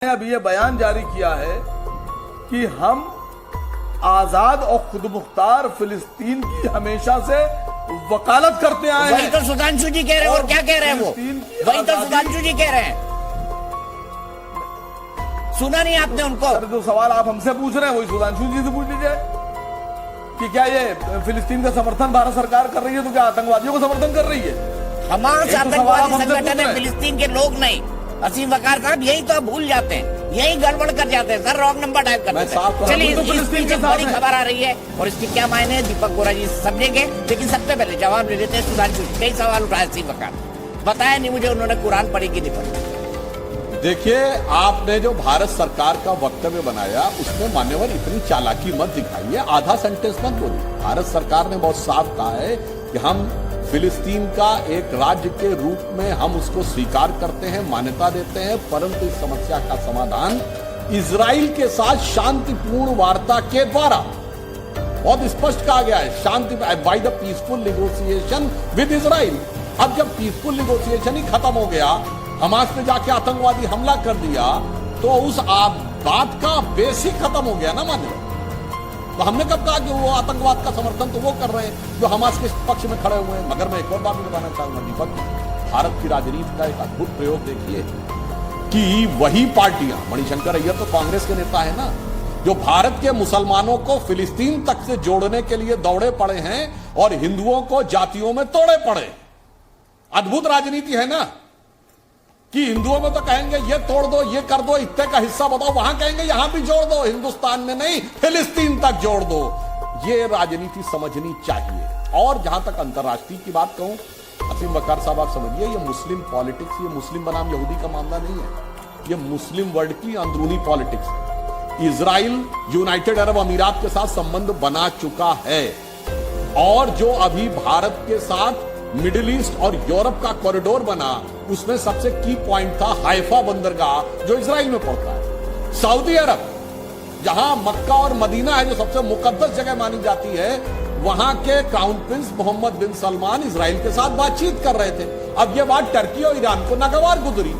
अभी ये बयान जारी किया है कि हम आजाद और खुद मुख्तार फिलिस्तीन की हमेशा से वकालत करते आए हैं। वही तो सुधांशु जी कह रहे हैं। और क्या कह रहे हैं वो? वही तो सुधांशु जी कह रहे हैं। सुना नहीं आपने उनको? जो सवाल आप हमसे पूछ रहे हैं वही सुधांशु जी से पूछ लीजिए कि क्या ये फिलिस्तीन का समर्थन भारत सरकार कर रही है तो क्या आतंकवादियों को समर्थन कर रही है? हमारे आतंकवादी संगठन है, फिलिस्तीन के लोग नहीं। असीम वकार साहब यही तो आप भूल जाते हैं, यही गड़बड़ कर जाते हैं सर, रॉन्ग नंबर टाइप करते हैं। चलिए इस बीच एक बड़ी खबर आ रही है और इसके क्या मायने हैं दीपक बोरा जी समझेंगे, लेकिन सबसे पहले जवाब ले लेते हैं सुधांशु जी। कई सवाल उठाए असीम वकार, बताया नहीं मुझे उन्होंने कुरान पढ़ी कि नहीं पढ़ी। देखिए, आपने जो भारत सरकार का वक्तव्य बनाया उसमें मान्यवर इतनी चालाकी मत दिखाइए, आधा सेंटेंस मत बोलिए। भारत सरकार ने बहुत साफ कहा है कि हम फिलिस्तीन का एक राज्य के रूप में हम उसको स्वीकार करते हैं, मान्यता देते हैं, परंतु इस समस्या का समाधान इजराइल के साथ शांतिपूर्ण वार्ता के द्वारा, बहुत स्पष्ट कहा गया है, शांति by the peaceful negotiation with Israel. अब जब पीसफुल निगोशिएशन ही खत्म हो गया, हमास ने जाके आतंकवादी हमला कर दिया, तो उस बात का बेस ही खत्म हो गया ना मान्य। तो हमने कब कहा कि वो आतंकवाद का समर्थन तो वो कर रहे हैं जो हमास के पक्ष में खड़े हुए हैं। मगर मैं एक और बात बताना चाहूंगा दीपक, भारत की राजनीति का एक अद्भुत प्रयोग देखिए कि वही पार्टियां, मणिशंकर अय्यर तो कांग्रेस के नेता है ना, जो भारत के मुसलमानों को फिलिस्तीन तक से जोड़ने के लिए दौड़े पड़े हैं और हिंदुओं को जातियों में तोड़े पड़े। अद्भुत राजनीति है ना कि हिंदुओं में तो कहेंगे ये तोड़ दो, ये कर दो, इतने का हिस्सा बताओ, वहां कहेंगे यहां भी जोड़ दो, हिंदुस्तान में नहीं फिलिस्तीन तक जोड़ दो। ये राजनीति समझनी चाहिए। और जहां तक अंतर्राष्ट्रीय की बात कहूं, असीम वकार साहब आप समझिए, ये मुस्लिम पॉलिटिक्स, ये मुस्लिम बनाम यहूदी का मामला नहीं है, ये मुस्लिम वर्ल्ड की अंदरूनी पॉलिटिक्स है। इजराइल यूनाइटेड अरब अमीरात के साथ संबंध बना चुका है और जो अभी भारत के साथ मिडिल ईस्ट और यूरोप का कॉरिडोर बना, उसमें सबसे की पॉइंट था हाइफा बंदरगाह जो इजराइल में पड़ता है। सऊदी अरब, जहां मक्का और मदीना है जो सबसे मुकद्दस जगह मानी जाती है, वहां के क्राउन प्रिंस मोहम्मद बिन सलमान इजराइल के साथ बातचीत कर रहे थे। अब यह बात टर्की और ईरान को नागवार गुजरी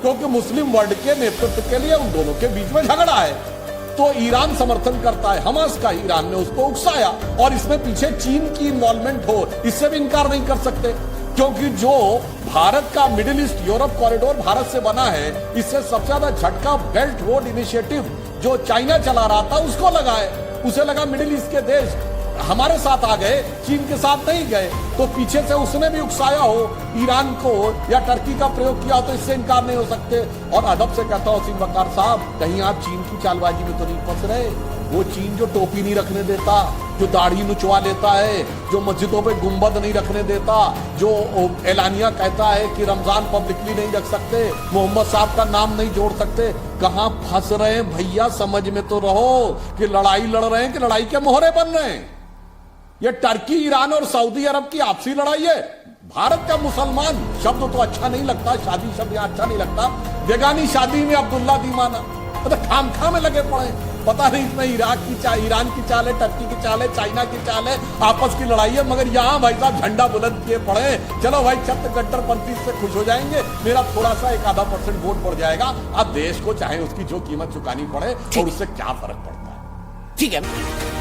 क्योंकि मुस्लिम वर्ल्ड के नेतृत्व के लिए उन दोनों के बीच में झगड़ा है। तो ईरान समर्थन करता है हमास का, ईरान ने उसको उकसाया और इसमें पीछे चीन की इन्वॉल्वमेंट हो, इससे भी इनकार नहीं कर सकते क्योंकि जो भारत का middle east Europe corridor Bharat से बना है, इससे सबसे ज्यादा झटका बेल्ट रोड इनिशिएटिव जो चाइना चला रहा था उसको लगा है। उसे लगा मिडिल ईस्ट के देश हमारे साथ आ गए, चीन के साथ नहीं गए, तो पीछे से उसने भी उकसाया हो ईरान को या टर्की का प्रयोग किया, तो इससे इनकार नहीं हो सकते। और अदब से कहता हूं असीम वकार साहब, कहीं आप चीन की चालबाजी में तो नहीं फंस रहे? वो चीन जो टोपी नहीं रखने देता, जो दाढ़ी नुचवा लेता है, जो मस्जिदों पे गुंबद नहीं रखने देता, जो एलानिया कहता है कि रमजान पब्लिकली नहीं रख सकते, मोहम्मद साहब का नाम नहीं जोड़ सकते, कहां फंस रहे हैं भैया? समझ में तो रहो कि लड़ाई लड़ रहे हैं कि लड़ाई के मोहरे बन रहे हैं। ये टर्की, ईरान और सऊदी अरब की आपसी लड़ाई है। भारत का मुसलमान शब्द तो अच्छा नहीं लगता, शादी शब्द यहां अच्छा नहीं लगता, बेगानी शादी में अब्दुल्ला दीवाना, मतलब खामखा में लगे पड़े। पता नहीं इसमें इराक की चाल, ईरान की चाल है, टर्की की चाल है, चाइना की चाल है, आपस की लड़ाई है, मगर यहां भाई साहब झंडा बुलंद किए पड़े। चलो भाई छत्र कट्टरपंथी से खुश हो जाएंगे, मेरा थोड़ा सा 1-आधा% वोट बढ़ जाएगा। अब देश को चाहे उसकी जो कीमत चुकानी पड़े और उससे क्या फर्क पड़ता है। ठीक है।